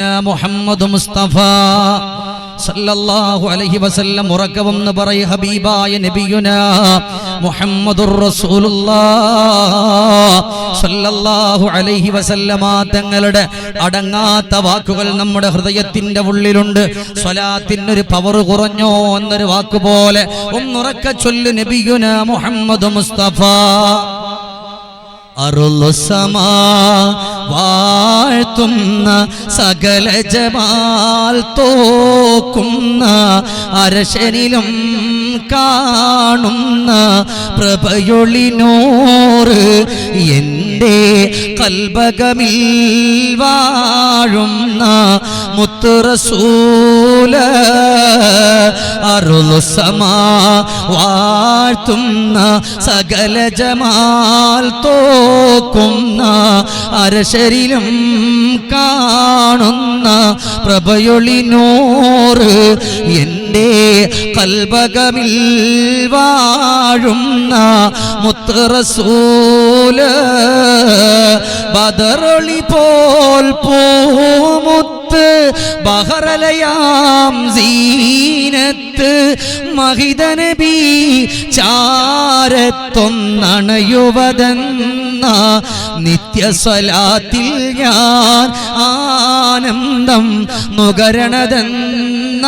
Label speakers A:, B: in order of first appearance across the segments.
A: മുഹമ്മദ് മുസ്തഫ സല്ലല്ലാഹു അലൈഹി വസല്ലം ഉറക്കവെന്ന് പറയ ഹബീബായ നബിയുനാ മുഹമ്മദുർ റസൂലുള്ളാഹ് സല്ലല്ലാഹു അലൈഹി വസല്ലമ തങ്ങളുടെ അടങ്ങാത്ത വാക്കുകൾ നമ്മുടെ ഹൃദയത്തിന്റെ ഉള്ളിലുണ്ട്. സ്വലാത്തിനൊരു പവർ കുറഞ്ഞോ എന്നൊരു വാക്കുപോലെ ഒന്നുറക്ക ചൊല്ലു നബിയുനാ മുഹമ്മദ് മുസ്തഫ. അറുളുസമാ വാഴ്ത്തുന്ന സകല ജമാൽ തോക്കുന്ന അരശനിലും കാണുന്ന പ്രഭയൊളിനൂറ് എൻ്റെ കൽബകമിൽ വാഴുന്ന മുത്ത് റസൂല. അറുളുസമാ വാഴ്ത്തുന്ന സകല ജമാൽ തോക്കുന്ന അരശരിലും കാണുന്ന പ്രഭയൊളിനൂറ് എൻ്റെ കൽബകമിൽ വാഴുന്ന മുത്ത് റസൂല. ബദറൊളി പോൽ പൂമുത്ത് ബഹറലയാം സീനത്ത് മഹിത നബി ചാരത്തൊന്നണയുവതെന്ന നിത്യസ്വലാത്തിൽ ഞാൻ ആനന്ദം നുകരണതെന്ന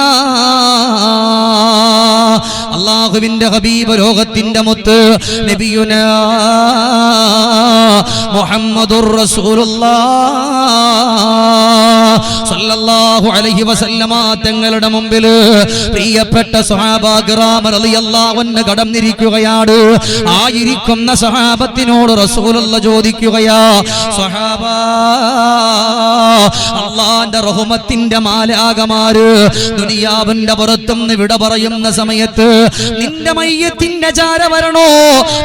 A: അല്ലാഹുവിന്റെ ഹബീബ് ലോകത്തിന്റെ മുത്ത് നബിയുനാ മുഹമ്മദുർ റസൂലുള്ളാഹ് സല്ലല്ലാഹു അലൈഹി വസല്ലമ തങ്ങളുടെ മുമ്പിൽ പ്രിയപ്പെട്ട സ്വഹാബാ കിറാം റളിയല്ലാഹു അൻഹു കടന്നിരിക്കുകയാണ്. ആയിരിക്കുന്ന സ്വഹാബത്തിനോട് റസൂലുള്ളാഹ് ചോദിക്കുകയാ, സ്വഹാബാ, അല്ലാഹുവിന്റെ റഹ്മത്തിന്റെ മാലാകമാര് ദുനിയാവിന്റെ പുറത്തുനിന്ന് വിട പറയുന്ന സമയത്ത് നിന്റെ മയ്യത്തിന്റെ ചാര വരണോ,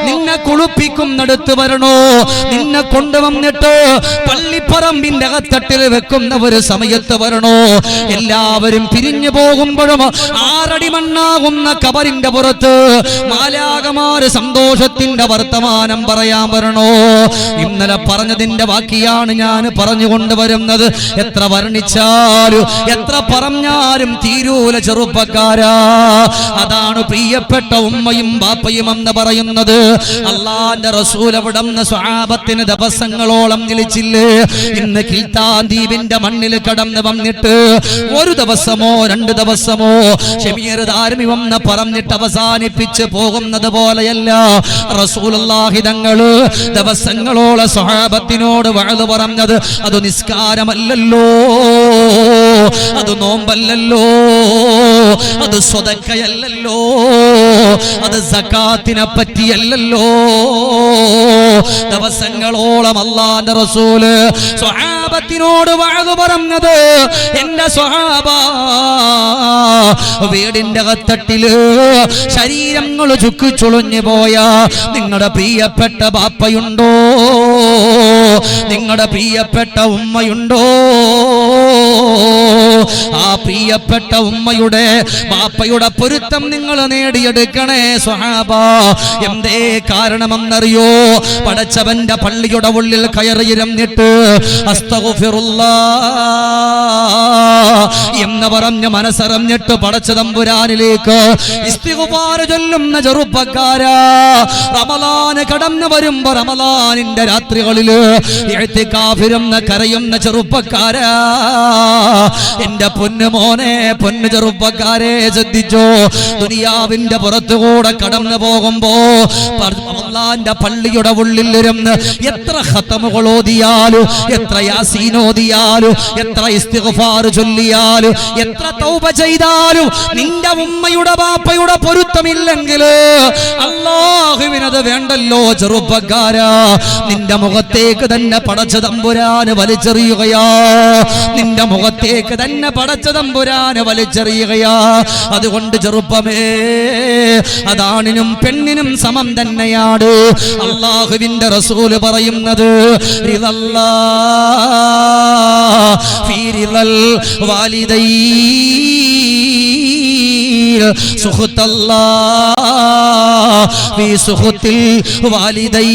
A: നിന്നെ കുളിപ്പിക്കുന്നിടത്ത് വരണോ, നിന്നെ കൊണ്ടുവന്നിട്ട് പള്ളിപ്പറമ്പിന്റെ അകത്തട്ടിൽ വെക്കുന്ന ഒരു സമയത്ത് വരണോ, എല്ലാവരും പിരിഞ്ഞു പോകുമ്പോഴും 6 അടി മണ്ണാകുന്ന കബറിന്റെ പുറത്ത് മാലാകമാര് സന്തോഷത്തിന്റെ വർത്തമാനം പറയാൻ വരണോ? ഇന്നലെ പറഞ്ഞതിന്റെ ബാക്കിയാണ് ഞാൻ പറഞ്ഞുകൊണ്ടുവരുന്നത്. എത്ര വർണ്ണിച്ചാലും എത്ര പറഞ്ഞാലും തീരൂല ചെറുപ്പക്കാരാ. അതാണ് പ്രിയപ്പെട്ട ഉമ്മയും ബാപ്പയും എന്ന് പറയുന്നത്. അല്ലാഹുവിന്റെ റസൂൽ അവിടുന്ന് സ്വഹാബത്തിന് ദിവസങ്ങളോളം നിലിച്ചില്ലേ. ഇന്ന് കിൽത്താൻ ദ്വീപിന്റെ മണ്ണിൽ കടന്നു വന്നിട്ട് ഒരു ദിവസമോ 2 ദിവസമോ ഷമീർ ധാർമി വന്ന് പറഞ്ഞിട്ട് അവസാനിപ്പിച്ച് പോകുന്നത് പോലെയല്ല റസൂലുള്ളാഹി തങ്ങള് ദിവസങ്ങളോളം സ്വഹാബത്തിനോട് വഅദ് പറഞ്ഞത്. അത് നിസ്കാരമല്ലല്ലോ, അത് നോമ്പല്ലല്ലോ, അത് സ്വതക്കയല്ലല്ലോ, അത് സകാത്തിനെ പറ്റിയല്ലല്ലോ. ദിവസങ്ങളോളം അല്ലാഹുവിന്റെ റസൂല് സ്വഹാബത്തിനോട് വഅദ് പറഞ്ഞത്, എന്റെ സ്വഹാബാ, വീടിന്റെ അകത്തട്ടില് ശരീരങ്ങൾ ചുക്കിച്ചുളുഞ്ഞു പോയ നിങ്ങളുടെ പ്രിയപ്പെട്ട ബാപ്പയുണ്ടോ, നിങ്ങളുടെ പ്രിയപ്പെട്ട ഉമ്മയുണ്ടോ? ആ പ്രിയപ്പെട്ട ഉമ്മയുടെ ബാപ്പയുടെ പൊരുത്തം നിങ്ങൾ നേടിയെടുക്കണേ സ്വഹാബാ. എന്തേ കാരണമെന്നറിയോ? പടച്ചവന്റെ പള്ളിയുടെ ഉള്ളിൽ കയറിയിരുന്നിട്ട് അസ്തഗ്ഫിറുല്ലാഹ് എന്ന് പറഞ്ഞ് മനസ്സറിഞ്ഞിട്ട് പടച്ച തമ്പുരാനിലേക്ക് ഇസ്തിഗ്ഫാർ ചൊല്ലുന്ന ചെറുപ്പക്കാരാ, റമളാൻ കടന്നു വരുമ്പോ റമളാനിന്റെ രാത്രികളില് ഇഅ്തികാഫിരുന്ന് കരയുന്ന ചെറുപ്പക്കാരാ, എന്റെ പൊന്നു മോനെ, പൊന്നു ചെറുപ്പക്കാരെ ശ്രദ്ധിച്ചോ. ദുനിയാവിന്റെ പുറത്തുകൂടെ കടന്നു പോകുമ്പോ അല്ലാഹുവിന്റെ പള്ളിയുടെ ഉള്ളിലിരുന്ന് എത്ര ഖതമുകൾ ഓതിയാലും, എത്ര യാസീൻ ഓതിയാലും, എത്ര ഇസ്തിഗ്ഫാർ ചൊല്ലിയാലും, എത്ര തൗബ ചെയ്താലും നിന്റെ ഉമ്മയുടെ ബാപ്പയുടെ പൊരുത്തമില്ലെങ്കിൽ അല്ലാഹുവിനത് വേണ്ടല്ലോ ചെറുപ്പക്കാരാ. നിന്റെ മുഖത്തേക്ക് തന്നെ പടച്ച തമ്പുരാന് വലിച്ചെറിയുകയാ, നിന്റെ മുഖത്തേക്ക് തന്നെ പടച്ച തമ്പുരാന് വലിച്ചെറിയുകയാ. അതുകൊണ്ട് ചെറുപ്പമേ, അതാണിനും പെണ്ണിനും സമം തന്നെയാണ് അല്ലാഹുവിന്റെ റസൂല് പറയുന്നത്. ഫീ റിളൽ വാലിദൈൻ സുഖ്തല്ലാഹ് ഫീ സുഖ്തിൽ വാലിദൈൻ.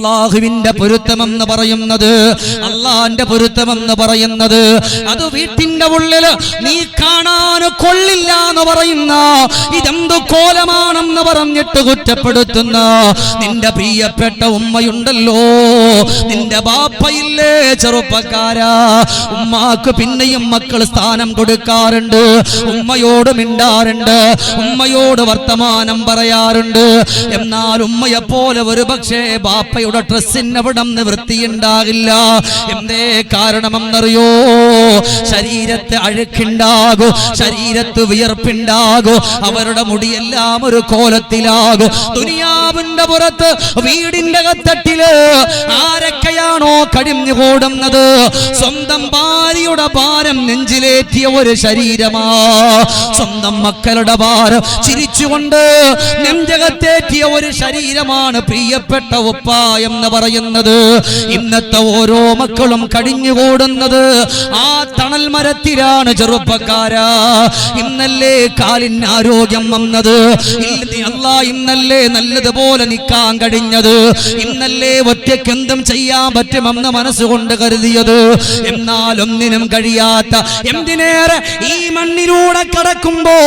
A: അള്ളാഹുവിന്റെ പൊരുത്തമെന്ന് പറയുന്നത്, അള്ളാന്റെ പൊരുത്തമെന്ന് പറയുന്നത് അത് വീട്ടിന്റെ ഉള്ളിൽ നീ കാണാൻ കൊള്ളില്ല എന്ന് പറയുന്ന, ഇതെന്തു കോലമാണെന്ന് പറഞ്ഞിട്ട് കുറ്റപ്പെടുത്തുന്ന നിന്റെ പ്രിയപ്പെട്ട ഉമ്മയുണ്ടല്ലോ, നിന്റെ ബാപ്പയില്ലേ ചെറുപ്പക്കാരാ, ഉമ്മാക്ക് പിന്നെയും മക്കൾ സ്ഥാനം കൊടുക്കാറുണ്ട്, ഉമ്മയോട് മിണ്ടാറുണ്ട്, ഉമ്മയോട് വർത്തമാനം പറയാറുണ്ട്. എന്നാൽ ഉമ്മയെപ്പോലെ ഒരു പക്ഷേ ബാപ്പയുടെ ഡ്രസ്സിനവിടം വൃത്തിയുണ്ടാകില്ല. എന്തേ കാരണമെന്നറിയോ? ശരീരത്തെ അഴുക്കുണ്ടാകും, ശരീരത്ത് വിയർപ്പുണ്ടാകും, അവരുടെ മുടിയെല്ലാം ഒരു കോലത്തിലാകും. ദുനിയാവിന്റെ പുറത്ത് വീടിന്റെ അകത്തട്ടില് ആരൊക്കെയാണോ കഴിഞ്ഞുകൂടുന്നത്, സ്വന്തം ഭാര്യയുടെ ഭാരം നെഞ്ചിലേറ്റിയ ഒരു ശരീരമാ, സ്വന്തം മക്കളുടെ ഭാരം ചിരിച്ചുകൊണ്ട് നെഞ്ചകത്തേറ്റിയ ഒരു ശരീരമാണ് പ്രിയപ്പെട്ട ഉപ്പ എന്ന് പറയുന്നത്. ഇന്നത്തെ ഓരോ മക്കളും കഴിഞ്ഞുകൂടുന്നത് ആ തണൽ മരത്തിലാണ്. ചെറുപ്പക്കാരാ, ഇന്നല്ലേ കാലിന് ആരോഗ്യം വന്നത്, ഇന്നല്ലേ നല്ലതുപോലെ നിൽക്കാൻ കഴിഞ്ഞത്, ഇന്നല്ലേ ഒറ്റയ്ക്ക് എന്തും ചെയ്യാൻ പറ്റുമെന്ന് മനസ്സുകൊണ്ട് കരുതിയത്. എന്നാൽ ഒന്നിനും കഴിയാത്ത, എന്തിനേറെ ഈ മണ്ണിലൂടെ കടക്കുമ്പോ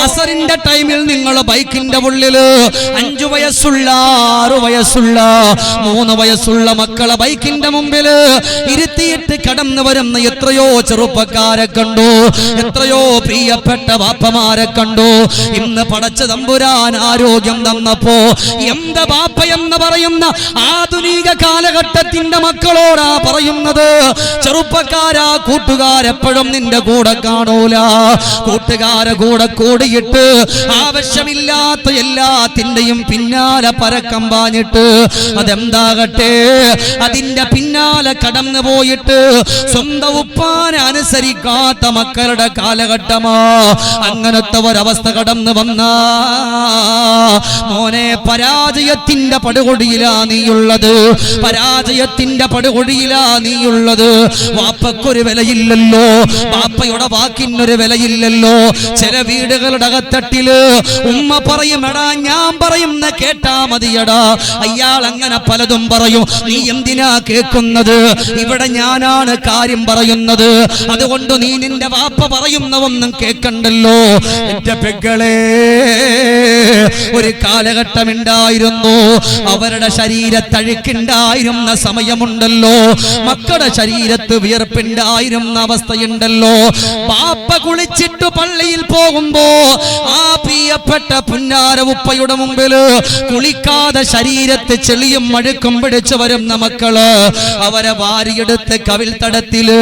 A: അസറിന്റെ ടൈമിൽ നിങ്ങൾ ബൈക്കിന്റെ ഉള്ളില് 5 വയസ്സുള്ള 6 വയസ്സുള്ള 3 വയസ്സുള്ള മക്കളെ ബൈക്കിന്റെ മുമ്പില് ഇരുത്തിയിട്ട് കടന്നു വരുന്ന എത്രയോ ചെറുപ്പക്കാരെ കണ്ടു, എത്രയോ പ്രിയപ്പെട്ട ബാപ്പമാരെ കണ്ടു. ഇന്ന് പടച്ച തമ്പുരാൻ ആരോഗ്യം തന്നപ്പോ എന്താ ബാപ്പ എന്ന് പറയുന്ന ആധുനിക കാലഘട്ടത്തിന്റെ മക്കളോടാ പറയുന്നത്, ചെറുപ്പക്കാരാ, കൂട്ടുകാരെപ്പോഴും നിന്റെ കൂടെ കാണൂല, കൂട്ടുകാരെ കൂടെ കൂടിയിട്ട് ആവശ്യമില്ലാത്ത എല്ലാത്തിന്റെയും പിന്നാലെ പരക്കം പാഞ്ഞിട്ട് അതെന്താകട്ടെ അതിന്റെ പിന്നാലെ കടന്നു പോയിട്ട് സ്വന്തം ഉപ്പാനെ അനുസരിക്കാത്ത മക്കളുടെ കാലഘട്ടമാ. അങ്ങനത്തെ ഒരവസ്ഥ കടന്നു വന്ന മോനെ, പരാജയത്തിന്റെ പടുകൊടിയിലാ നീയുള്ളത്, പരാജയത്തിന്റെ പടുകൊടിയിലാ നീയുള്ളത്. വാപ്പക്കൊരു വിലയില്ലല്ലോ, ബാപ്പയുടെ വാക്കിനൊരു വിലയില്ലല്ലോ. ചില വീടുകളുടെ അകത്തട്ടില് ഉമ്മ പറയും, എടാ ഞാൻ പറയുന്ന കേട്ടാ മതിയടാ, അയാൾ അങ്ങനെ പലതും പറയും, നീ എന്തിനാ കേൾക്കുന്നത്, ഇവിടെ ഞാനാണ് കാര്യം പറയുന്നത്, അതുകൊണ്ട് നീ നിന്റെ വാപ്പ പറയുന്നവൊന്നും കേൾക്കണ്ടല്ലോ. എന്റെ പെങ്ങളെ, ഒരു കാലഘട്ടം ഉണ്ടായിരുന്നു, അവരുടെ ശരീരത്തഴുക്കുണ്ടായിരുന്ന സമയമുണ്ടല്ലോ, മക്കളുടെ ശരീരത്ത് വിയർപ്പുണ്ടായിരുന്ന അവസ്ഥയുണ്ടല്ലോ. ബാപ്പ കുളിച്ചിട്ട് പള്ളിയിൽ പോകുമ്പോ ആ പ്രിയപ്പെട്ട പുന്നാര ഉപ്പയുടെ മുമ്പിൽ കുളിക്കാതെ ശരീരത്ത് ചെളിയും മഴുക്കും പിടിച്ചു വരുന്ന മക്കള് അവരെ വാരിയെടുത്ത് കവിൾത്തടത്തില്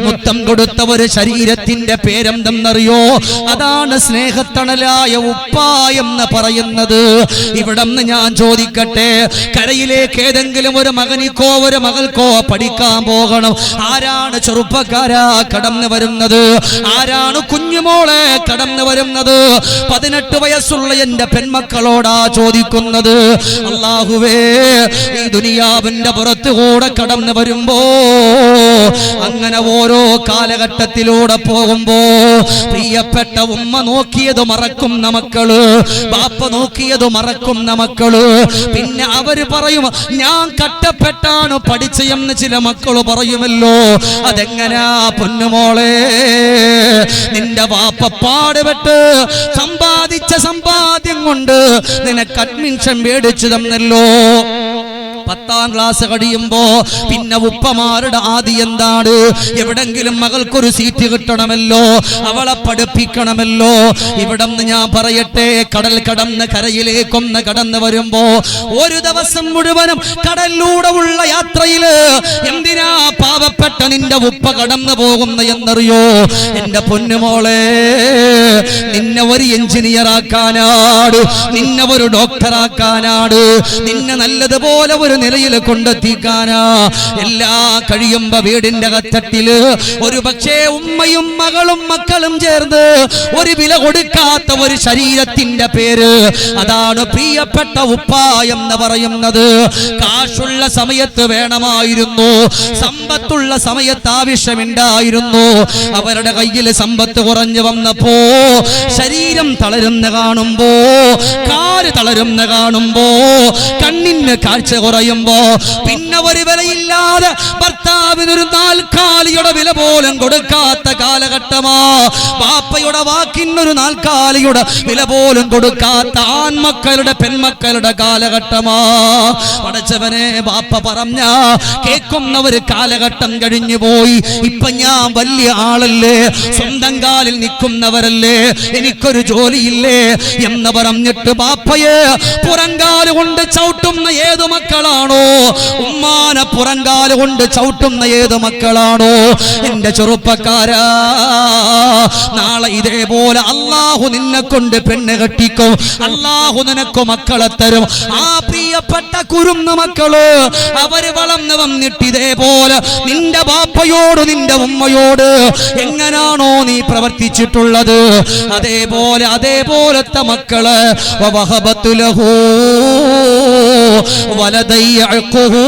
A: മുത്തം കൊടുത്ത ഒരു ശരീരത്തിന്റെ പേരെന്തെന്നറിയോ? അതാണ് സ്നേഹത്തണലായ ഉപ്പ എന്ന് പറയുന്നത്. ഇവിടെന്ന് ഞാൻ ചോദിക്കട്ടെ, കരയിലേക്ക് ഏതെങ്കിലും ഒരു മകനിക്കോ ഒരു മകൾക്കോ പഠിക്കാൻ പോകണം, ആരാണ് ചെറുപ്പക്കാരാ കടന്നു വരുന്നത്? ആരാണ് കുഞ്ഞുമോളെ കടന്നു വരുന്നത്? 18 വയസ്സുള്ള എന്റെ പെൺമക്കളോടാ ചോദിക്കുന്നത്. അല്ലാഹുവേ, ഈ ദുനിയാവിന്റെ പുറത്തുകൂടെ കടന്നു വരുമ്പോ, അങ്ങനെ ഓരോ കാലഘട്ടത്തിലൂടെ പോകുമ്പോ പ്രിയപ്പെട്ട ഉമ്മ നോക്കിയത് മറക്കുന്ന മക്കള്, ബാപ്പ നോക്കിയത് മറക്കുന്ന മക്കള്. പിന്നെ അവര് പറയും, ഞാൻ കഷ്ടപ്പെട്ടാണ് പഠിച്ചെന്ന് ചില മക്കള് പറയുമല്ലോ. അതെങ്ങനാ പൊന്നുമോളെ? നിന്റെ വാപ്പ പാടുപെട്ട് സമ്പാദിച്ച സമ്പാദ്യം കൊണ്ട് നിനക്ക് അഡ്മിഷൻ മേടിച്ചു തന്നല്ലോ. 10ാം ക്ലാസ് കഴിയുമ്പോ പിന്നെ ഉപ്പമാരുടെ ആദ്യം എന്താണ്? എവിടെങ്കിലും മകൾക്കൊരു സീറ്റ് കിട്ടണമല്ലോ, അവളെ പഠിപ്പിക്കണമല്ലോ. ഇവിടെന്ന് ഞാൻ പറയട്ടെ, കടൽ കടന്ന് കരയിലേക്കൊന്ന് കടന്നു വരുമ്പോ ഒരു ദിവസം മുഴുവനും കടലിലൂടെ ഉള്ള യാത്രയില് എന്തിനാ പാവപ്പെട്ട നിന്റെ ഉപ്പ കടന്നു പോകുന്ന എന്നറിയോ? എന്റെ പൊന്നുമോളെ, നിന്നെ ഒരു എഞ്ചിനീയർ ആക്കാനാണ്, നിന്നെ ഒരു ഡോക്ടർ ആക്കാനാണ്, നിന്നെ നല്ലതുപോലെ ഒരു നിലയിൽ കൊണ്ടെത്തിക്കാനാ. എല്ലാ കഴിയുമ്പോ വീടിന്റെ കത്തട്ടില് ഒരു പക്ഷേ ഉമ്മയും മകളും മക്കളും ചേർന്ന് ഒരു വില കൊടുക്കാത്ത ഒരു ശരീരത്തിന്റെ പേര്, അതാണ് പ്രിയപ്പെട്ട ഉപ്പ എന്ന് പറയുന്നത്. കാശുള്ള സമയത്ത് വേണമായിരുന്നു, സമ്പത്തുള്ള സമയത്ത് ആവശ്യമുണ്ടായിരുന്നു. അവരുടെ കയ്യിൽ സമ്പത്ത് കുറഞ്ഞു വന്നപ്പോ ശരീരം തളരുന്ന കാണുമ്പോ, കാല് തളരുന്ന കാണുമ്പോ, കണ്ണിന് കാഴ്ച കുറയുമ്പോ, പിന്നെ ഒരു വിലയില്ലാതെ ഭർത്താവിനൊരു നാൽക്കാലിയുടെ വില പോലും കൊടുക്കാത്ത കാലഘട്ടമാ. ബാപ്പയുടെ വാക്കിനൊരു നാൽക്കാലിയുടെ വില പോലും കൊടുക്കാത്ത ആൺമക്കളുടെ പെൺമക്കളുടെ കാലഘട്ടമാ. പടച്ചവനെ, ബാപ്പ പറഞ്ഞ കേൾക്കുന്ന ഒരു കാലഘട്ടം കഴിഞ്ഞു പോയി. ഇപ്പൊ ഞാൻ വലിയ ആളല്ലേ, സ്വന്തം കാലിൽ നിൽക്കുന്നവരല്ലേ, എനിക്കൊരു ജോലിയില്ലേ എന്ന് പറഞ്ഞിട്ട് ബാപ്പയെ പുറങ്കാല് കൊണ്ട് ചവിട്ടുന്ന ഏതു മക്കളാണോ, ഉമ്മാനെ പുറങ്കാല് കൊണ്ട് ചവിട്ടുന്ന ഏത് മക്കളാണോ, എന്റെ ചെറുപ്പക്കാരാ, നാളെ ഇതേപോലെ അള്ളാഹു നിന്നെ കൊണ്ട് പെണ്ണ് കെട്ടിക്കും, അള്ളാഹു നിനക്ക് മക്കളെ തരും. ആ പ്രിയപ്പെട്ട കുരുന്ന മക്കള് അവര് വളർന്നു വന്നിട്ട് ഇതേപോലെ നിന്റെ ബാപ്പയോട് നിന്റെ ഉമ്മയോട് എങ്ങനാണോ നീ പ്രവർത്തിച്ചിട്ടുള്ളത്, അതേപോലത്തെ മക്കള് വവഹബത്തുലഹു വലദയ്യഖുഹു.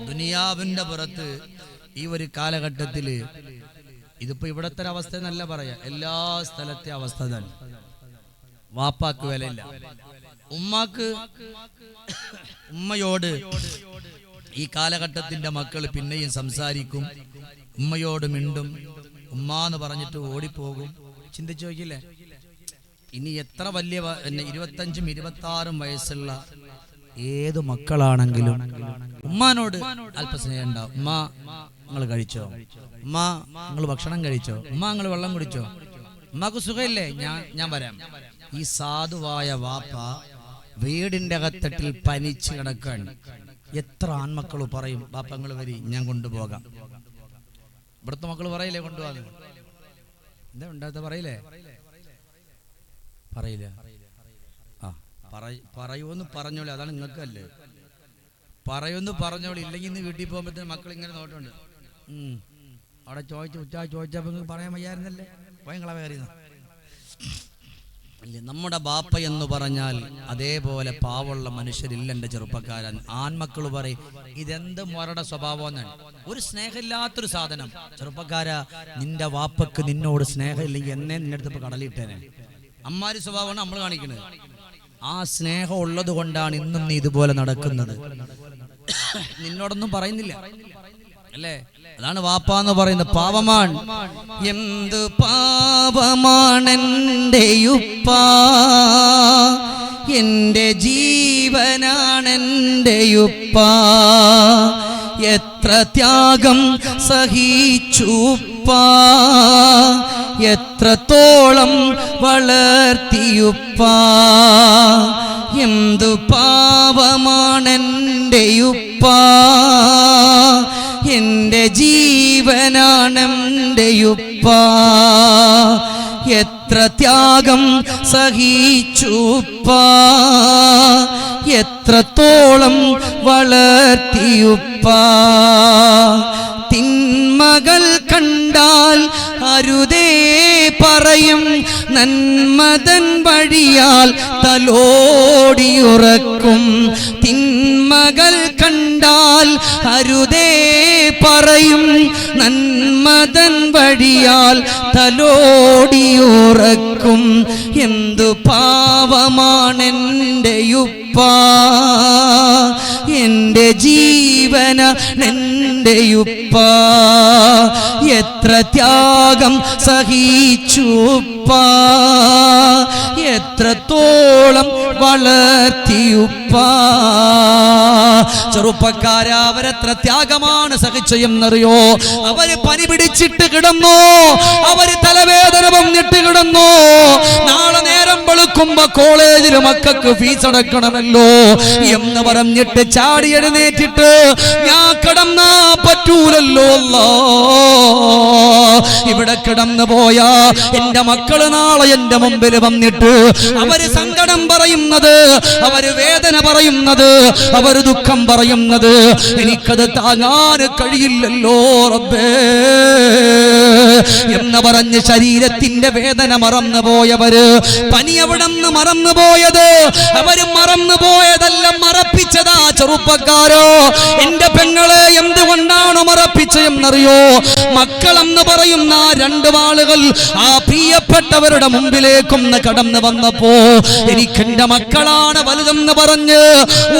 A: ദുനിയാവിന്റെ പുറത്ത് ഈ ഒരു കാലഘട്ടത്തില് ഇതിപ്പോ ഇവിടത്തെ അവസ്ഥ എന്നല്ല പറയാ, എല്ലാ സ്ഥലത്തെ അവസ്ഥ തന്നെ. വാപ്പാക്ക് വിലയില്ല, ഉമ്മയോട് ഈ കാലഘട്ടത്തിന്റെ മക്കൾ പിന്നെയും സംസാരിക്കും, ഉമ്മയോട് മിണ്ടും, ഉമ്മ എന്ന് പറഞ്ഞിട്ട് ഓടിപ്പോകും. ചിന്തിച്ചു നോക്കില്ലേ, ഇനി എത്ര വലിയ 25ഉം 26ഉം വയസ്സുള്ള ഏത് മക്കളാണെങ്കിലും ഉമ്മാനോട് അല്പസ്നേഹം ഉണ്ടാവും. ഉമ്മ നിങ്ങൾ കഴിച്ചോ, ഉമ്മ നിങ്ങൾ ഭക്ഷണം കഴിച്ചോ, ഉമ്മ നിങ്ങൾ വെള്ളം കുടിച്ചോ, ഉമ്മക്ക് സുഖമില്ലേ, ഞാൻ വരാം. ഈ സാധുവായ വാപ്പ വീടിന്റെ അകത്തട്ടിൽ പനിച്ച് കിടക്കാൻ എത്ര ആൺമക്കൾ പറയും, ബാപ്പ നിങ്ങൾ വരി, ഞാൻ കൊണ്ടുപോകാം. ഇവിടുത്തെ മക്കൾ പറയില്ലേ കൊണ്ടുപോകാൻ? എന്താ ഉണ്ടാത്ത പറയില്ലേ? പറയില്ല. ആ പറയൂന്ന് പറഞ്ഞോളി, അതാണ് നിങ്ങൾക്കല്ലേ. പറയൂന്ന് പറഞ്ഞോളി, ഇല്ലെങ്കിൽ ഇന്ന് വീട്ടിൽ പോകുമ്പോഴത്തേന് മക്കൾ ഇങ്ങനെ നോട്ടുണ്ട്. അവിടെ ചോദിച്ചപ്പോൾ പറയാൻ വയ്യായിരുന്നല്ലേ, ഭയങ്കര കയറിയെന്ന. നമ്മുടെ ബാപ്പ എന്ന് പറഞ്ഞാൽ അതേപോലെ പാവമുള്ള മനുഷ്യരില്ല എൻ്റെ ചെറുപ്പക്കാരൻ. ആൺമക്കൾ പറയും ഇതെന്ത് മൊരയുടെ സ്വഭാവം എന്നാണ്. ഒരു സ്നേഹമില്ലാത്തൊരു സാധനം. ചെറുപ്പക്കാരാ, നിന്റെ വാപ്പക്ക് നിന്നോട് സ്നേഹമില്ലെങ്കിൽ എന്നെ നിന്റെ അടുത്ത് കടലിട്ടേനെ. അമ്മാരി സ്വഭാവമാണ് നമ്മൾ കാണിക്കുന്നത്. ആ സ്നേഹം ഉള്ളത് കൊണ്ടാണ് ഇന്നും നീ ഇതുപോലെ നടക്കുന്നത്. നിന്നോടൊന്നും പറയുന്നില്ല അല്ലേ? അതാണ് വാപ്പ എന്ന് പറയുന്നത്. പാവമാണ്. എന്ത് പാവമാണെൻ്റെയുപ്പ, എൻ്റെ ജീവനാണെൻ്റെയുപ്പ, എത്ര ത്യാഗം സഹിച്ചുപ്പ, എത്രത്തോളം വളർത്തിയുപ്പ, എന്തു പാവമാണെൻ്റെയുപ്പ, എൻ്റെ ജീവനാണെൻ്റെയുപ്പ, എത്ര ത്യാഗം സഹിച്ചുപ്പ, എത്രത്തോളം വളർത്തിയുപ്പ, തിന്മകൾ കണ്ടാൽ അരുതേ പറയും, നന്മതൻ വഴിയാൽ തലോടിയുറക്കും, തിന്മകൾ കണ്ടാൽ അരുതേ പറയും, നന്മതൻ വഴിയാൽ തലോടിയുറക്കും, എന്തു പാവമാണെൻ്റെയുപ്പ, എൻ്റെ ജീവനാണെൻ്റെയുപ്പ, എത്ര ത്യാഗം സഹിച്ചുപ്പ, എത്രത്തോളം വളർത്തിയുപ്പ. ചെറുപ്പക്കാരാ, അവരെത്ര ത്യാഗമാണ് സഹിച്ചെന്നറിയോ? അവര് പനി പിടിച്ചിട്ട് കിടന്നോ, അവര് തലവേദന വന്നിട്ട് കിടന്നോ, നാളെ നേരം വെളുക്കുമ്പോ കോളേജിൽ മക്കൾക്ക് ഫീസ് അടക്കണമല്ലോ എന്ന് പറഞ്ഞിട്ട് ചാടി എഴുന്നേറ്റിട്ട് ഞാൻ കിടന്നാ പറ്റൂലല്ലോ, ഇവിടെ കിടന്നു പോയാ എന്റെ മക്കള് നാളെ എന്റെ മുമ്പിൽ വന്നിട്ട് അവര് സങ്കടം പറയുന്നത്, അവര് വേദന പറയുന്നത്, അവര് ദുഃഖം പറയുന്നത് എനിക്കത് താങ്ങാൻ കഴിയില്ലല്ലോ റബ്ബേ. എന്ന് പറഞ്ഞ് ശരീരത്തിന്റെ വേദന മറന്നുപോയവര്, പനി എവിടെന്ന് മറന്നുപോയത്, അവര് മറന്നുപോയതല്ല മറപ്പിച്ചതാ ചെറുപ്പക്കാരോ. എന്റെ പെങ്ങളെ എന്തുകൊണ്ടാണ് മറപ്പിച്ചതെന്നറിയോ? മക്കളെന്ന് പറയുന്ന ആ രണ്ട് ആളുകൾ ആ പ്രിയപ്പെട്ടവരുടെ മുമ്പിലേക്കൊന്ന് കടന്നു വന്നപ്പോ, എനിക്കെന്റെ മക്കളാണ് വലുതെന്ന് പറഞ്ഞ്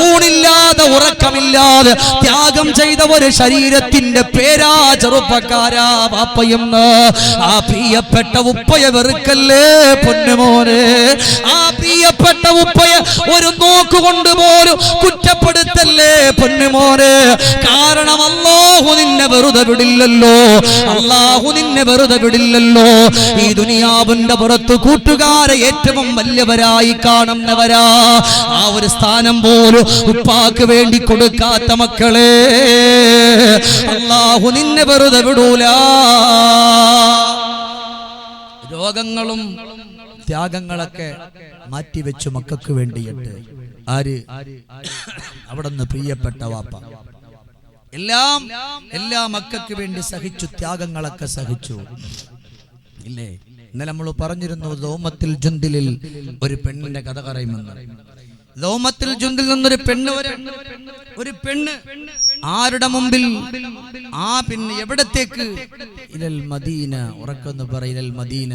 A: ഊണില്ലാതെ ഉറക്കമില്ലാതെ ത്യാഗം ചെയ്ത ഒരു ശരീരത്തിന്റെ പേരാ ചെറുപ്പക്കാരാ വാപ്പയെന്ന്. ആ പ്രിയപ്പെട്ട ഉപ്പയെ വെറുക്കല്ലേ പൊന്നുമോനെ. ആ പ്രിയപ്പെട്ട ഉപ്പയെ ഒരു നോക്കുകൊണ്ട് പോലും കുറ്റപ്പെടുത്തല്ലേ പൊന്നുമോനെ. കാരണം അല്ലാഹു നിന്നെ വെറുതെ വിടില്ലല്ലോ, അല്ലാഹു നിന്നെ വെറുതെ വിടില്ലല്ലോ. ഈ ദുനിയാവിന്റെ പുറത്ത് കൂട്ടുകാരെ ഏറ്റവും വലിയവരായി കാണുന്നവരാ. ആ ഒരു സ്ഥാനം പോലും ഉപ്പാക്ക് വേണ്ടി കൊടുക്കാത്ത മക്കളെ അല്ലാഹു നിന്നെ വെറുതെ വിടൂല. രോഗങ്ങളും ത്യാഗങ്ങളൊക്കെ മാറ്റിവെച്ചു മക്കൾക്ക് വേണ്ടിയിട്ട് ആര്? അവിടുന്ന് പ്രിയപ്പെട്ട വാപ്പ എല്ലാ മക്കൾക്ക് വേണ്ടി സഹിച്ചു, ത്യാഗങ്ങളൊക്കെ സഹിച്ചു ഇല്ലേ? ഇന്നലെ നമ്മൾ പറഞ്ഞിരുന്നു ദൗമത്തിൽ ജുന്ദിലിൽ ഒരു പെണ്ണിന്റെ കഥ പറയുമെന്ന്. ദൗമത്തിൽ ജുന്ദിൽ നിന്നൊരു പെണ്ണ് ആരുടെ മുമ്പിൽ? ആ പെണ്ണ് എവിടത്തേക്ക്? ഇലൽ മദീന. ഉറക്കൊന്ന് പറയിലൽ മദീന.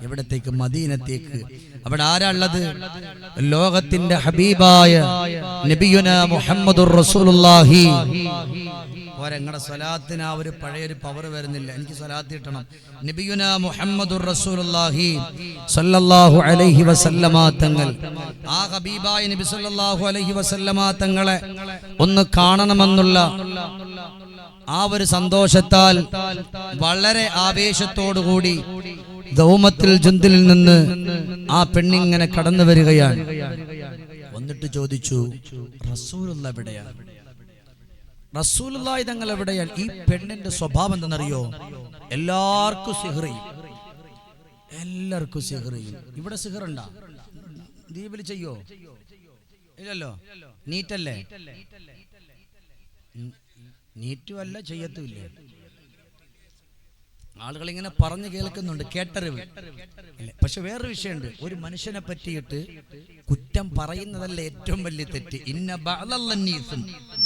A: എവിടത്തേക്ക്? മദീനത്തേക്ക്. അവിടെ ആരാ ഉള്ളത്? ലോകത്തിന്റെ ഹബീബായ നബിയുനാ മുഹമ്മദുർ റസൂലുള്ളാഹി. നിങ്ങളുടെ സ്വലാത്തിന് ആ ഒരു പഴയൊരു പവർ വരുന്നില്ല. എനിക്ക് സ്വലാത്ത് കിട്ടണം. നബിയുനാ മുഹമ്മദുർ റസൂലുള്ളാഹി സ്വല്ലല്ലാഹു അലൈഹി വസല്ലമ തങ്ങൾ, ആ ഹബീബായ നബി സ്വല്ലല്ലാഹു അലൈഹി വസല്ലമ തങ്ങളെ ഒന്ന് കാണണമെന്നുള്ള ആ ഒരു സന്തോഷത്താൽ വളരെ ആവേശത്തോടുകൂടി ദൗമത്തിൽ ജുന്ദിലിൽ നിന്ന് ആ പെണ്ണിങ്ങനെ കടന്നു വരികയാണ്. വന്നിട്ട് ചോദിച്ചു, റസൂലുള്ള എവിടെയാണ്? റസൂലുള്ളാഹി തങ്ങൾ എവിടെയാണ്? ഈ പെണ്ണിന്റെ സ്വഭാവം എന്തെന്നറിയോ? എല്ലാവർക്കും സിഹ്റ് ചെയ്യും, എല്ലാവർക്കും സിഹ്റ് ചെയ്യും. ഇവിടെ സിഹ്റുണ്ടാ? ദ്വീപിൽ ചെയ്യോ? ഇല്ലല്ലോ. നീറ്റല്ലേ? നീറ്റുമല്ല, ചെയ്യത്തുമില്ലേ? ആളുകൾ ഇങ്ങനെ പറഞ്ഞു കേൾക്കുന്നുണ്ട്, കേട്ടറിവ്. പക്ഷെ വേറൊരു വിഷയമുണ്ട്. ഒരു മനുഷ്യനെ പറ്റിയിട്ട് കുറ്റം പറയുന്നതല്ല ഏറ്റവും വലിയ തെറ്റ്. ഇന്ന ബഅദല്ലന്നീസും,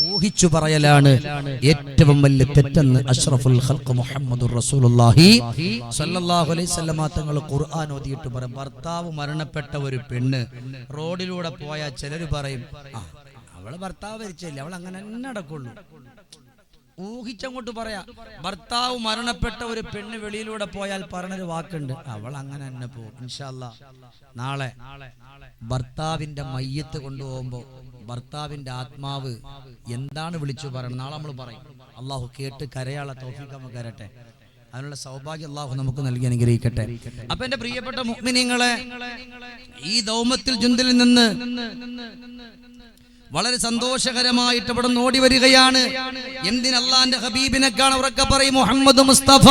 A: ഊഹിച്ചു പറയലാണ് ഏറ്റവും വലിയ തെറ്റെന്ന് അഷ്റഫുൽ ഖൽഖ് മുഹമ്മദുർ റസൂലുള്ളാഹി സ്വല്ലല്ലാഹു അലൈഹി വസല്ലമ തങ്ങൾ ഖുർആൻ ഓതിയിട്ട് പറയും, ഭർത്താവ് മരണപ്പെട്ട ഒരു പെണ്ണ് റോഡിലൂടെ പോയാൽ ചിലർ പറയും, അവള് ഭർത്താവ് മരിച്ചില്ല, അവൾ അങ്ങനെ തന്നെ നടക്കുള്ളൂ. ഊഹിച്ചങ്ങോട്ട് പറയാ. ഭർത്താവ് മരണപ്പെട്ട ഒരു പെണ്ണ് വെളിയിലൂടെ പോയാൽ പറഞ്ഞൊരു വാക്കുണ്ട്, അവൾ അങ്ങനെ തന്നെ പോകും. ഇൻഷാ അല്ലാഹ് നാളെ ഭർത്താവിന്റെ മയ്യത്ത് കൊണ്ടുപോകുമ്പോ ഭർത്താവിന്റെ ആത്മാവ് എന്താണ് വിളിച്ചു പറയണം നാളെ നമ്മൾ പറയും. അള്ളാഹു കേട്ട് കരയാളെ തൗഫീഖ് നമുക്ക് തരട്ടെ. അതിനുള്ള സൗഭാഗ്യം അള്ളാഹു നമുക്ക് നൽകി അനുഗ്രഹിക്കട്ടെ. അപ്പൊ എന്റെ പ്രിയപ്പെട്ട മുഅ്മിനീങ്ങളെ, ഈ ദൗമത്തിൽ ജുന്ദിലിൽ നിന്ന് വളരെ സന്തോഷകരമായിട്ട് ഇവിടെ ഓടി വരികയാണ്. എന്തിന്? അല്ലാഹുവിന്റെ ഹബീബിനെ കാണാൻ. ഉറക്കെ പറയും, മുഹമ്മദ് മുസ്തഫ.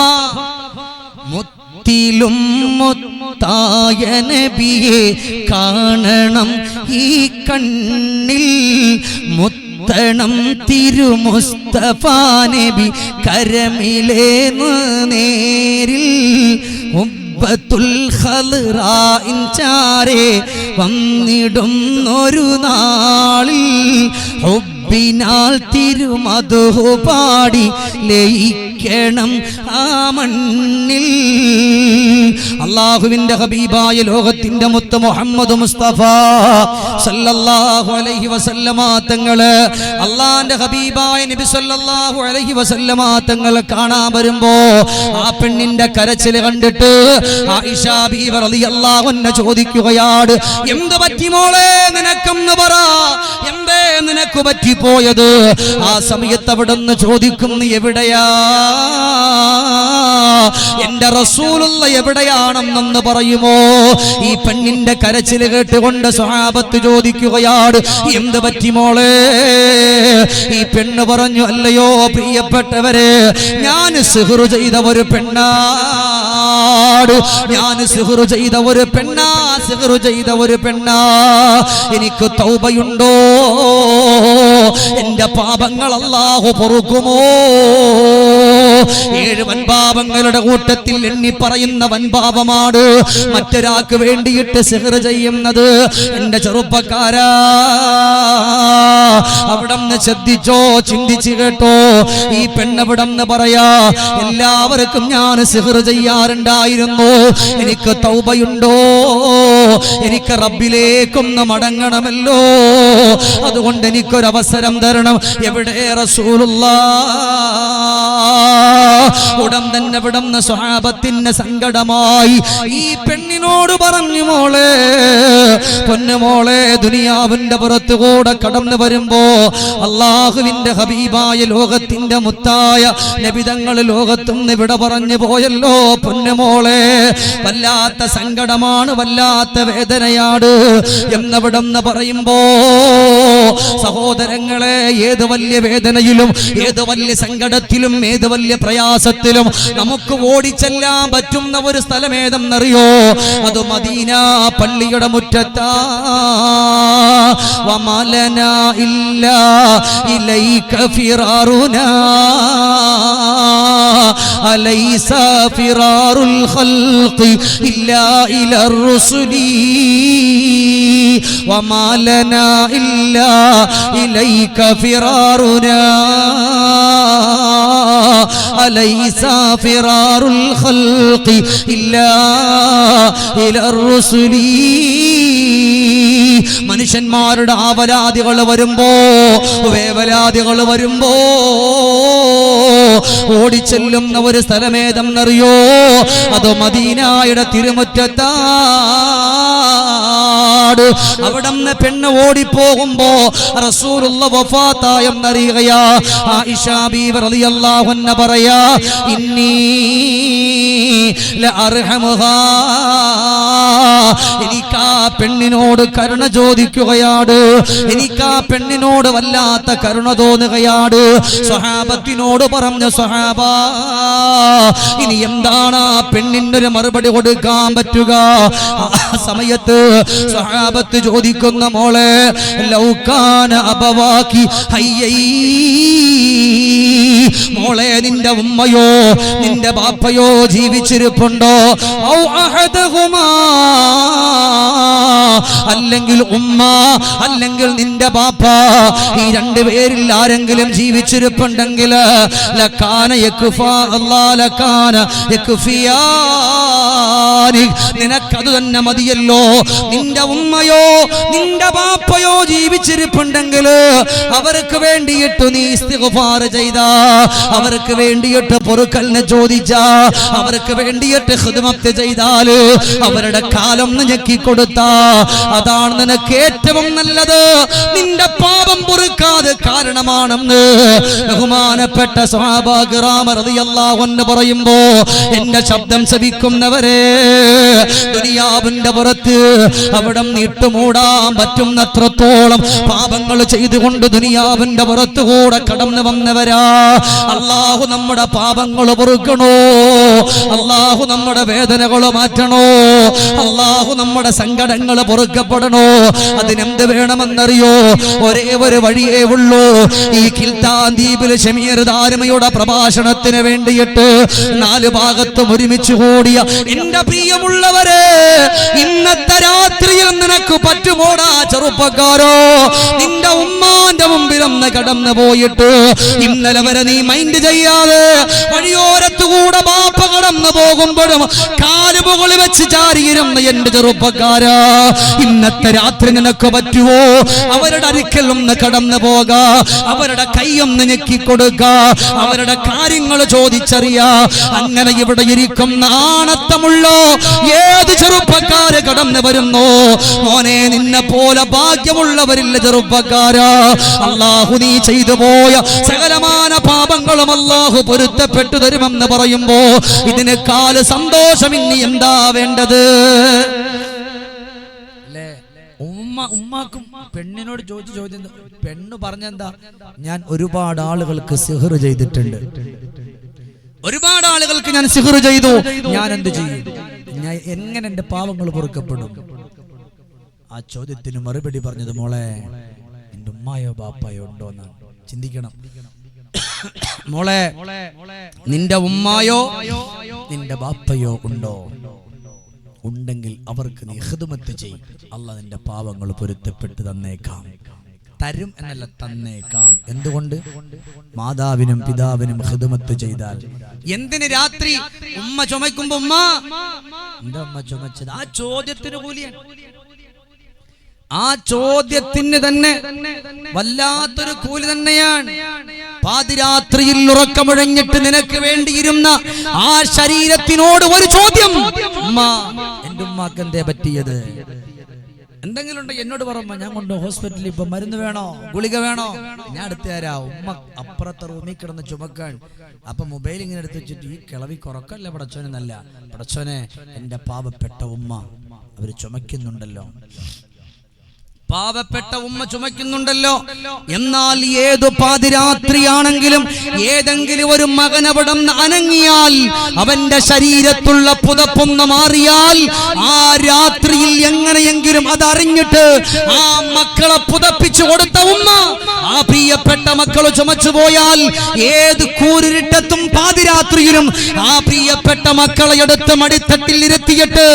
A: മുത്തിലും മുത്തായ നബിയെ കാണണം ഈ കണ്ണിൽ, മുത്തണം തിരു മുസ്തഫ നബി കരമിലേ നേരിൽ. മുബ്ബത്തുൽ ഖൽറാഇൻ ചാരേ വന്നിടുന്നൊരു നാളിൽ, ഹുബ്ബിനാൽ തിരുമദ്ഹു പാടി ലയിക്കണം ആ മണ്ണിൽ. അല്ലാഹുവിന്റെ ഹബീബായ ലോകത്തിന്റെ മുത്ത് മുഹമ്മദ് മുസ്തഫ സല്ലല്ലാഹു അലൈഹി വസല്ലമ തങ്ങള്, അല്ലാഹുവിന്റെ ഹബീബായ നബി സല്ലല്ലാഹു അലൈഹി വസല്ലമ തങ്ങളെ കാണാൻ വരുമ്പോ ആ പെണ്ണിന്റെ കരച്ചിൽ കണ്ടിട്ട് ആയിഷ ബീവി റളിയല്ലാഹു അൻഹ ചോദിക്കുകയാണ്, എന്ത് പറ്റി മോളെ നിനക്കെന്ന് പറ, എന്തേ നിനക്ക് പറ്റിപ്പോയത്? ആ സമയത്ത് അവിടുന്ന് ചോദിക്കുന്നു, എവിടെയാ എന്റെ റസൂലുള്ള എവിടെയാണെന്നൊന്ന് പറയുമോ? ഈ പെണ്ണിന്റെ കരച്ചിൽ കേട്ടുകൊണ്ട് സ്വഹാബത്ത് ചോദിക്കുകയാണ്, എന്ത് പറ്റി മോളെ? ഈ പെണ്ണ് പറഞ്ഞു, അല്ലയോ പ്രിയപ്പെട്ടവരെ, ഞാൻ സിഹ്റ് ചെയ്ത ഒരു പെണ്ണാട്, ഞാൻ സിഹ്റ് ചെയ്ത ഒരു പെണ്ണാ, സിഹ്റ് ചെയ്ത ഒരു പെണ്ണാ. എനിക്ക് തൗബയുണ്ടോ? എന്റെ പാപങ്ങൾ അല്ലാഹു പൊറുക്കുമോ? 7 വൻപാപങ്ങളുടെ കൂട്ടത്തിൽ എണ്ണി പറയുന്ന വൻപാപമാണ് മറ്റൊരാൾക്ക് വേണ്ടിയിട്ട് സിഹർ ചെയ്യുന്നത്. എന്റെ ചെറുപ്പക്കാരാ, അവിടന്ന് ശ്രദ്ധിച്ചോ, ചിന്തിച്ചു കേട്ടോ. ഈ പെണ്ണവിടന്ന് പറയാ, എല്ലാവർക്കും ഞാൻ സിഹർ ചെയ്യാറുണ്ടായിരുന്നു, എനിക്ക് തൗബയുണ്ടോ, എനിക്ക് റബ്ബിലേക്കൊന്ന് മടങ്ങണമല്ലോ, അതുകൊണ്ട് എനിക്കൊരവസരം തരണം. എവിടെ റസൂലുള്ളാഹ്? ഉടൻ തന്നെ വിടുന്ന സ്വഹാബത്തിന് സങ്കടമായി. ഈ പെണ്ണിനോട് പറഞ്ഞു, മോളെ, പൊന്നുമോളെ, ദുനിയാവിന്റെ പുറത്തുകൂടെ കടന്നു വരുമ്പോ അള്ളാഹുവിന്റെ ഹബീബായ ലോകത്തിന്റെ മുത്തായ നബിതങ്ങൾ ലോകത്തുനിന്ന് വിട പറഞ്ഞു പോയല്ലോ പൊന്നുമോളെ. വല്ലാത്ത സങ്കടമാണ്, വല്ലാത്ത വേദനയാണ് എന്നവിടെന്ന് പറയുമ്പോ സഹോദരങ്ങളെ, ഏത് വലിയ വേദനയിലും, ഏത് വലിയ സങ്കടത്തിലും, ഏത് വലിയ പ്രയാസത്തിലും നമുക്ക് ഓടിച്ചെല്ലാൻ പറ്റുന്ന ഒരു സ്ഥലം ഏതെന്നറിയോ? അത് മദീന പള്ളിയുടെ മുറ്റത്താ. വമലനാ ഇല്ലാ ഇലൈക ഫിറാറുനാ അലൈസ ഫിറാറുൽ ഖൽഖി ഇല്ലാ ഇലർ റുസുലി വമലനാ ഇല്ലാ ഇലൈക ഫിറാറുനാ അലൈസ ഫിറാറുൽ ഖൽഖി ഇല്ലാ ഇലർ റുസുലി. മനുഷ്യന്മാരുടെ ആവലാദികൾ വരുമ്പോ, വേവലാദികൾ വരുമ്പോ ഓടിച്ചെല്ലുന്ന ഒരു സ്ഥലമേതെന്നറിയോ? അത് മദീനയുടെ തിരുമുറ്റത്താണ്. അവിടുന്ന് പെണ്ണ് ഓടിപ്പോകുമ്പോ റസൂലുള്ളാഹി വഫാത്തായെന്നറിയുകയാ. ആയിഷ ബീവി റളിയല്ലാഹു അൻഹ പറയാ, ഇന്നി ലഅർഹമുഹാ, എനിക്ക് ആ പെണ്ണിനോട് കരുണ ചോദിക്കുകയാണ്, എനിക്ക് ആ പെണ്ണിനോട് വല്ലാത്ത കരുണ തോന്നുകയാണ്. സ്വഹാബത്തിനോട് പറഞ്ഞ, സ്വഹാബാ, ഇനി എന്താണ് ആ പെണ്ണിനൊരു മറുപടി കൊടുക്കാൻ പറ്റുക? ആ സമയത്ത് സ്വഹാബത്ത് ചോദിക്കുന്ന, മോളെ, ലൗകാന അബവാകി ഹയ്യൈ, മോളെ, നിന്റെ ഉമ്മയോ നിന്റെ ബാപ്പയോ ജീവിച്ചിരിപ്പുണ്ടോ? ഔ അഹദഹുമാ, അല്ലെങ്കിൽ ഉമ്മ, അല്ലെങ്കിൽ നിന്റെ ബാപ്പ, ഈ 2 പേരിൽ ആരെങ്കിലും ജീവിച്ചിരിപ്പുണ്ടെങ്കിൽ ലകാന യക്ഫാ, അല്ലാഹ് ലകാന യക്ഫിയാനി, നിനക്കത് തന്നെ മതിയല്ലോ. നിന്റെ ഉമ്മയോ നിന്റെ ബാപ്പയോ ജീവിച്ചിരിപ്പുണ്ടെങ്കിൽ അവർക്ക് വേണ്ടിയിട്ട് നീ ഇസ്തിഗ്ഫാർ ചെയ്താ, അവർക്ക് വേണ്ടിയിട്ട് പൊറുക്കലിനെ ചോദിച്ചാ, അവർക്ക് വേണ്ടിയിട്ട് ഖിദ്മത്ത് ചെയ്താൽ, അവരുടെ കാലം ഞെക്കിക്കൊടുത്താ, അതാണ് നിനക്ക് ഏറ്റവും നല്ലത്. നിന്റെ പാപം പൊറുക്കാതെ കാരണമാണെന്ന് ബഹുമാനപ്പെട്ട സ്വഹാബ കിറാം റളിയല്ലാഹു അൻഹു പറയുമ്പോ, എന്റെ ശബ്ദം ശ്രവിക്കുന്നവരെ, ദുനിയാവിന്റെ പുറത്ത് അവിടെ നീട്ടുമൂടാൻ പറ്റുന്നത്രത്തോളം പാപങ്ങൾ ചെയ്തുകൊണ്ട് ദുനിയാവിന്റെ പുറത്തുകൂടെ കടന്നു വന്നവരാ. അല്ലാഹു നമ്മുടെ പാപങ്ങൾ പൊറുക്കണോ, അല്ലാഹു നമ്മുടെ വേദനകൾ മാറ്റണോ, അല്ലാഹു നമ്മുടെ സങ്കടങ്ങൾ പൊറുക്കപ്പെടണോ? അതിനെന്ത് വേണമെന്നറിയോ? ഒരേ ഒരു വഴിയേ ഉള്ളൂ. ഈ കിൽത്താൻ ദ്വീപിൽ ഷമീർ ദാരിമയുടെ പ്രഭാഷണത്തിന് വേണ്ടിയിട്ട് 4 ഭാഗത്തും ഒരുമിച്ച് കൂടിയ എന്റെ പ്രിയമുള്ളവരെ, ഇന്നത്തെ രാത്രിയിൽ നിനക്ക് പറ്റുമോടാ ചെറുപ്പക്കാരോ? നിന്റെ ഉമ്മാന്റെ മുമ്പിലൊന്ന് കടന്നു പോയിട്ട് ഇന്നലെ വരെ നീ മൈൻഡ് ചെയ്യാതെ വഴിയോരത്തുകൂടെ ബാപ്പ കടന്നു പോകുമ്പോഴും കാല് മുകളിൽ വെച്ച് ചാരിയിരുന്ന എന്റെ ചെറുപ്പക്കാരാ, ഇന്നത്തെ രാത്രി നിനക്ക് പറ്റുമോ? അവരുടെ അടുക്കൽ ഒന്ന് കടന്നു പോകാ, അവരുടെ കൈയൊന്ന് ഞെക്കിക്കൊടുക്ക, അവരുടെ കാര്യങ്ങൾ ചോദിച്ചറിയാ. അങ്ങനെ ഇവിടെ ഇരിക്കുന്ന ആണത്തമുള്ള ഏത് ചെറുപ്പക്കാര് കടന്നു വരുന്നോ, മോനെ, നിന്നെ പോലെ ഭാഗ്യമുള്ളവരില്ല ചെറുപ്പക്കാരാ. അല്ലാഹു നീ ചെയ്തു പോയ സകലമാന പാപങ്ങളും അല്ലാഹു പൊരുത്തപ്പെട്ടു തരുമെന്ന് പറയുമ്പോ ഇതിനേക്കാൾ സന്തോഷം ഇനി എന്താ വേണ്ടത്? ഉമ്മാക്കും പെണ്ണിനോട് ചോദിച്ച ചോദ്യം, പെണ്ണ് പറഞ്ഞെന്താ? ഞാൻ ഒരുപാട് ആളുകൾക്ക് സിഹർ ചെയ്തിട്ടുണ്ട്, ഒരുപാട് ആളുകൾക്ക് ഞാൻ സിഹർ ചെയ്തു, ഞാൻ എന്ത് ചെയ്യും? ഞാൻ എങ്ങനെ എന്റെ പാവങ്ങൾ പൊറുക്കപ്പെടും? ആ ചോദ്യത്തിന് മറുപടി പറഞ്ഞത്, മോളെ, എന്റെ ഉമ്മായോ ബാപ്പായോ ഉണ്ടോ എന്നാണ്. ചിന്തിക്കണം. മോളെ, നിന്റെ ഉമ്മായോ നിന്റെ ബാപ്പയോ ഉണ്ടോ? ഉണ്ടെങ്കിൽ അവർക്ക് നീ ഖിദ്മത്ത് ചെയ്യ്. അല്ലാഹ് നിന്റെ പാവങ്ങൾ പൊരുത്തപ്പെട്ട് തന്നേക്കാം. തരും എന്നല്ല, തന്നേക്കാം. എന്തുകൊണ്ട്? മാതാവിനും പിതാവിനും ഖിദ്മത്ത് ചെയ്താൽ. എന്തിന് രാത്രി ഉമ്മ ചുമക്കുമ്പോ ഉമ്മ എന്താ ഉമ്മ ചുമച്ചത്? ആ ചോദ്യത്തിന് കൂലിയാണ്. ആ ചോദ്യത്തിന് തന്നെ വല്ലാത്തൊരു കൂലി തന്നെയാണ്. പാതിരാത്രിയിൽ ഉറക്കമുഴഞ്ഞിട്ട് നിനക്ക് വേണ്ടിയിരുന്ന ആ ശരീരത്തിനോട് ഒരു ചോദ്യം, ഉമ്മ എന്റെ ഉമ്മാക്ക് എന്തേ പറ്റിയത്? എന്തെങ്കിലും ഉണ്ടെങ്കിൽ എന്നോട് പറമ്മ, ഞാൻ കൊണ്ട് ഹോസ്പിറ്റലിൽ ഇപ്പൊ മരുന്ന് വേണോ, ഗുളിക വേണോ, ഞാൻ എടുത്തു തരാം. ഉമ്മ അപ്പുറത്തെ റൂമിൽ കിടന്ന് ചുമക്കാൻ. അപ്പൊ മൊബൈൽ ഇങ്ങനെ എടുത്ത് വെച്ചിട്ട്, ഈ കിളവി കുറക്കല്ല പടച്ചോനെ, നല്ല പടച്ചോനെ എന്റെ പാവപ്പെട്ട ഉമ്മ അവര് ചുമക്കുന്നുണ്ടല്ലോ, പാവപ്പെട്ട ഉമ്മ ചുമക്കുന്നുണ്ടല്ലോ. എന്നാൽ ഏതു പാതിരാത്രിയാണെങ്കിലും ഏതെങ്കിലും ഒരു മകനവിടം അനങ്ങിയാൽ, അവന്റെ ശരീരത്തുള്ള പുതപ്പൊന്ന് മാറിയാൽ, ആ രാത്രിയിൽ എങ്ങനെയെങ്കിലും അതറിഞ്ഞിട്ട് ആ മക്കളെ പുതപ്പിച്ചു കൊടുത്ത ഉമ്മ, ആ പ്രിയപ്പെട്ട മക്കള് ചുമച്ചു പോയാൽ ഏത് കൂരിരുട്ടത്തും പാതിരാത്രിയിലും ആ പ്രിയപ്പെട്ട മക്കളെ എടുത്ത് മടിത്തട്ടിൽ ഇരുത്തിയിട്ട്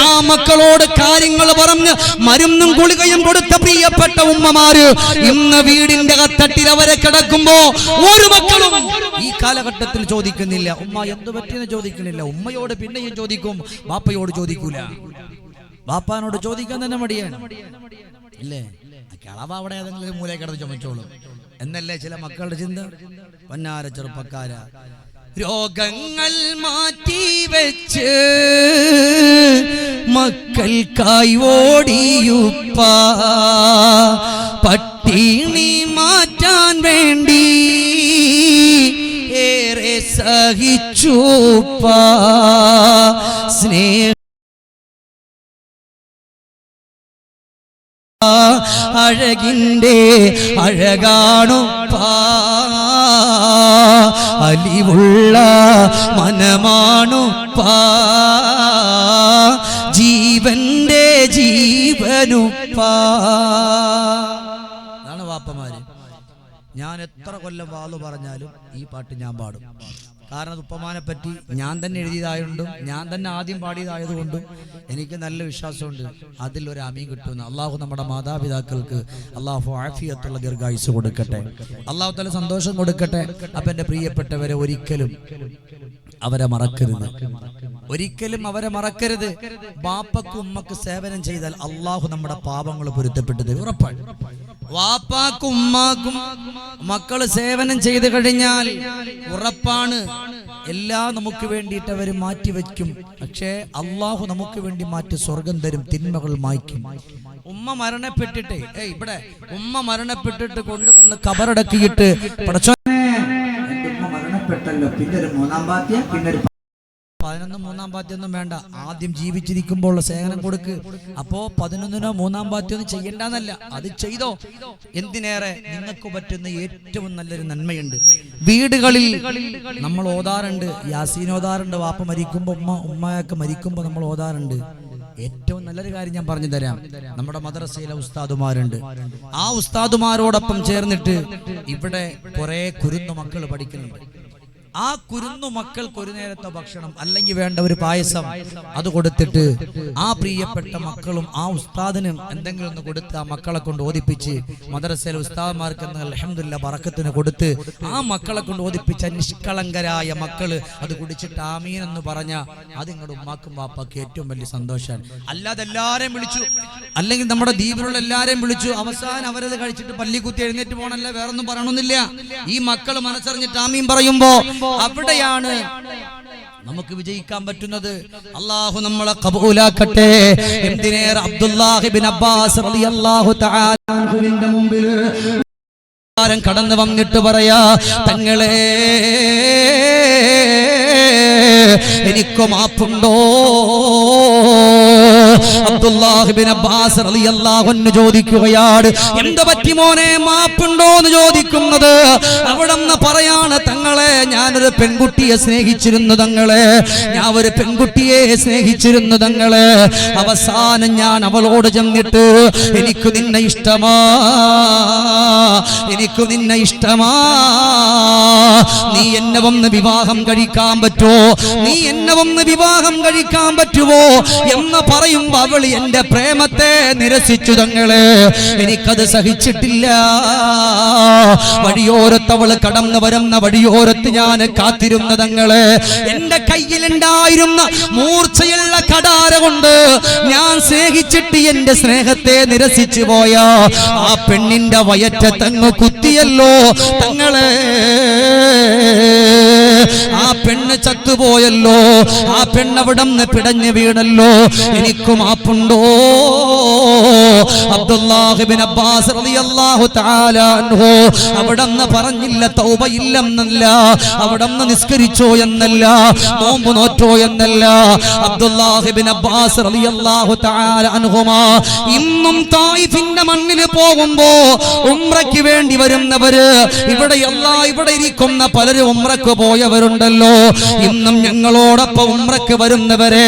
A: ആ മക്കളോട് കാര്യങ്ങൾ പറഞ്ഞ് മരുന്നും ഗുളികയും കൊടുത്ത് പ്രിയപ്പെട്ട ഉമ്മമാര് ഇന്ന് വീടിന്റെ കത്തട്ടിൽ അവരെ കിടക്കുമ്പോ ഒരു മക്കളും ഈ കാലഘട്ടത്തിൽ ചോദിക്കുന്നില്ല ഉമ്മ എന്തു പറ്റിയെന്ന് ചോദിക്കുന്നില്ല. ഉമ്മയോട് പിന്നെയും ചോദിക്കും, ബാപ്പയോട് ചോദിക്കൂല. ബാപ്പാനോട് ചോദിക്കാൻ തന്നെ മടിയാണ്, ഇല്ലേ? കിളവ അവിടെ ഏതെങ്കിലും മൂലയിൽ കിടന്ന് ചുമച്ചോളും എന്നല്ലേ ചില മക്കളുടെ ചിന്ത. പൊന്നാര ചെറുപ്പക്കാര, രോഗങ്ങൾ മാറ്റിവെച്ച് മക്കൾക്കായി ഓടിയുപ്പ, പട്ടിണി മാറ്റാൻ വേണ്ടി ഏറെ സഹിച്ചുപ്പ, സ്നേഹ അഴകിൻ്റെ അഴകാണുപ്പാ, അലിവുള്ള മനമാണുപ്പാ, ജീവന്റെ ജീവനുപ്പാ. അതാണ് വാപ്പമാര്. ഞാൻ എത്ര കൊല്ലം വാളു പറഞ്ഞാലും ഈ പാട്ട് ഞാൻ പാടും. കാരണം ഉപ്പമാനെ പറ്റി ഞാൻ തന്നെ എഴുതിയതായതുകൊണ്ടും ഞാൻ തന്നെ ആദ്യം പാടിയതായതുകൊണ്ടും എനിക്ക് നല്ല വിശ്വാസമുണ്ട് അതിലൊരു ആമീൻ കിട്ടുമെന്ന്. അള്ളാഹു നമ്മുടെ മാതാപിതാക്കൾക്ക് അള്ളാഹു ആഫിയത്തുള്ള ദീർഘായുസ് കൊടുക്കട്ടെ, അള്ളാഹു തആല സന്തോഷം കൊടുക്കട്ടെ. അപ്പം എൻ്റെ പ്രിയപ്പെട്ടവരെ, ഒരിക്കലും അവരെ മറക്കരുത്, ഒരിക്കലും അവരെ മറക്കരുത്. ബാപ്പക്കും ഉമ്മക്ക് സേവനം ചെയ്താൽ അള്ളാഹു നമ്മുടെ പാപങ്ങൾ പൊരുത്തപ്പെട്ടു തരും, ഉറപ്പാണ്. വാപ്പാക്കും ഉമ്മാക്കും മക്കള് സേവനം ചെയ്ത് കഴിഞ്ഞാൽ ഉറപ്പാണ് എല്ലാം നമുക്ക് വേണ്ടിയിട്ട് അവർ മാറ്റിവെക്കും. പക്ഷേ അള്ളാഹു നമുക്ക് വേണ്ടി മാറ്റി സ്വർഗം തരും, തിന്മകൾ മായ്ക്കും. ഉമ്മ മരണപ്പെട്ടിട്ട് ഇവിടെ ഉമ്മ മരണപ്പെട്ടിട്ട് കൊണ്ടുവന്ന് കബറടക്കിയിട്ട് പടച്ചോനെ ഉമ്മ മരണപ്പെട്ടല്ലോ, പിന്നെ ഒരു മൂന്നാം പാത്യ, പിന്നെ ഒരു 11 മൂന്നാം പാത്യൊന്നും വേണ്ട, ആദ്യം ജീവിച്ചിരിക്കുമ്പോൾ സേവനം കൊടുക്ക്. അപ്പോ 11നോ മൂന്നാം പാത്യൊന്നും ചെയ്യണ്ടെന്നല്ല, അത് ചെയ്തോ. എന്തിനേറെ നിങ്ങൾക്ക് പറ്റുന്ന ഏറ്റവും നല്ലൊരു നന്മയുണ്ട്. വീടുകളിൽ നമ്മൾ ഓതാറുണ്ട്, യാസീൻ ഓതാറുണ്ട്. വാപ്പ മരിക്കുമ്പോ ഉമ്മയൊക്കെ മരിക്കുമ്പോ നമ്മൾ ഓതാറുണ്ട്. ഏറ്റവും നല്ലൊരു കാര്യം ഞാൻ പറഞ്ഞു തരാം. നമ്മുടെ മദ്രസയിലെ ഉസ്താദുമാരുണ്ട്, ആ ഉസ്താദുമാരോടൊപ്പം ചേർന്നിട്ട് ഇവിടെ കുറെ കുരുന്നു മക്കൾ പഠിക്കുന്നുണ്ട്. ആ കുരുന്നു മക്കൾക്ക് ഒരു നേരത്തെ ഭക്ഷണം അല്ലെങ്കിൽ വേണ്ട ഒരു പായസം അത് കൊടുത്തിട്ട് ആ പ്രിയപ്പെട്ട മക്കളും ആ ഉസ്താദിനും എന്തെങ്കിലും ഒന്ന് കൊടുത്ത് ആ മക്കളെ കൊണ്ട് ഓദിപ്പിച്ച്, മദ്രസയിലെ ഉസ്താദ്മാർക്ക് അൽഹംദുലില്ലാഹ് ബറക്കത്തിന് കൊടുത്ത് ആ മക്കളെ കൊണ്ട് ഓദിപ്പിച്ച നിഷ്കളങ്കരായ മക്കള് അത് കുടിച്ചിട്ട് ആമീൻ എന്ന് പറഞ്ഞ അത് നിങ്ങളുടെ ഉമ്മാക്കും വാപ്പാക്കും ഏറ്റവും വലിയ സന്തോഷമാണ്. അല്ലാതെ എല്ലാരെയും വിളിച്ചു, അല്ലെങ്കിൽ നമ്മുടെ ദ്വീപിലുള്ള എല്ലാരെയും വിളിച്ചു, അവസാനം അവരത് കഴിച്ചിട്ട് പല്ലിക്കുത്തി എഴുന്നേറ്റ് പോകണല്ലേ, വേറൊന്നും പറയണമെന്നില്ല. ഈ മക്കൾ മനസ്സറിഞ്ഞിട്ട് ആമീൻ പറയുമ്പോ അവിടെയാണ് നമുക്ക് വിജയിക്കാൻ പറ്റുന്നത്. അല്ലാഹു നമ്മളെ ഖബൂലാക്കട്ടെ. എന്തിനേറെ അബ്ദുല്ലാഹി ഇബ്നു അബ്ബാസ് റളിയല്ലാഹു തആല അൻഹുവിന്റെ മുമ്പിൽ കടന്നു വന്നിട്ട് പറയാ, തങ്ങളെ എനിക്ക് മാപ്പുണ്ടോ? അബ്ദുല്ലാഹ് ഇബ്നു അബ്ബാസ് റളിയല്ലാഹു അൻഹു ചോദിക്കുകയാണ്, എന്ത് പറ്റി മോനെ, മാപ്പുണ്ടോ എന്ന് ചോദിക്കുന്നത്. അവിടെന്ന് പറയാണ്, തങ്ങളെ ഞാനൊരു പെൺകുട്ടിയെ സ്നേഹിച്ചിരുന്നു തങ്ങളെ, ഞാൻ ഒരു പെൺകുട്ടിയെ സ്നേഹിച്ചിരുന്നു തങ്ങളെ. അവസാനം ഞാൻ അവളോട് ചെന്നിട്ട് എനിക്ക് നിന്നെ ഇഷ്ടമാ, എനിക്ക് നിന്നെ ഇഷ്ടമാ, നീ എന്നെ വന്ന് വിവാഹം കഴിക്കാൻ പറ്റുമോ, നീ എന്നെ വന്ന് വിവാഹം കഴിക്കാൻ പറ്റുമോ എന്ന് പറയുമ്പോ അവൾ എന്റെ പ്രേമത്തെ നിരസിച്ചു തങ്ങളെ. എനിക്കത് സഹിച്ചിട്ടില്ല. വഴിയോരത്തവള് കടന്നു വരുന്ന വഴിയോരത്ത് ഞാൻ കാത്തിരുന്ന തങ്ങളെ. എന്റെ കയ്യിലുണ്ടായിരുന്ന മൂർച്ചയുള്ള കടാര കൊണ്ട് ഞാൻ സ്നേഹിച്ചിട്ട് എന്റെ സ്നേഹത്തെ നിരസിച്ചു പോയ ആ പെണ്ണിന്റെ വയറ്റത്തങ്ങ് കുത്തിയല്ലോ തങ്ങളെ. ആ പെണ്ണ് ചത്തുപോയല്ലോ, ആ പെണ്ണവിടന്ന് പിടഞ്ഞു വീണല്ലോ. എനിക്ക് മാപ്പുണ്ടോ? അബ്ദുല്ലാഹ് ഇബ്നു അബ്ബാസ് റളിയല്ലാഹു തആല അൻഹു അവിടന്ന് പറഞ്ഞില്ല തൗബയില്ലെന്നല്ല, അവിടന്ന് നിസ്കരിച്ചോ എന്നല്ല, നോമ്പ് നോറ്റോ എന്നല്ല. അബ്ദുല്ലാഹ് ഇബ്നു അബ്ബാസ് റളിയല്ലാഹു തആല അൻഹുമാ ഇന്നും തായിഫിന്റെ മണ്ണിൽ പോകുമ്പോ ഉംറയ്ക്ക് വേണ്ടി വരുന്നവര്, ഇവിടെ ഇരിക്കുന്ന പലരും ഉംറയ്ക്ക് പോയവരുണ്ടല്ലോ, ഇന്നും ഞങ്ങളോടൊപ്പം ഉംറയ്ക്ക് വരുന്നവരെ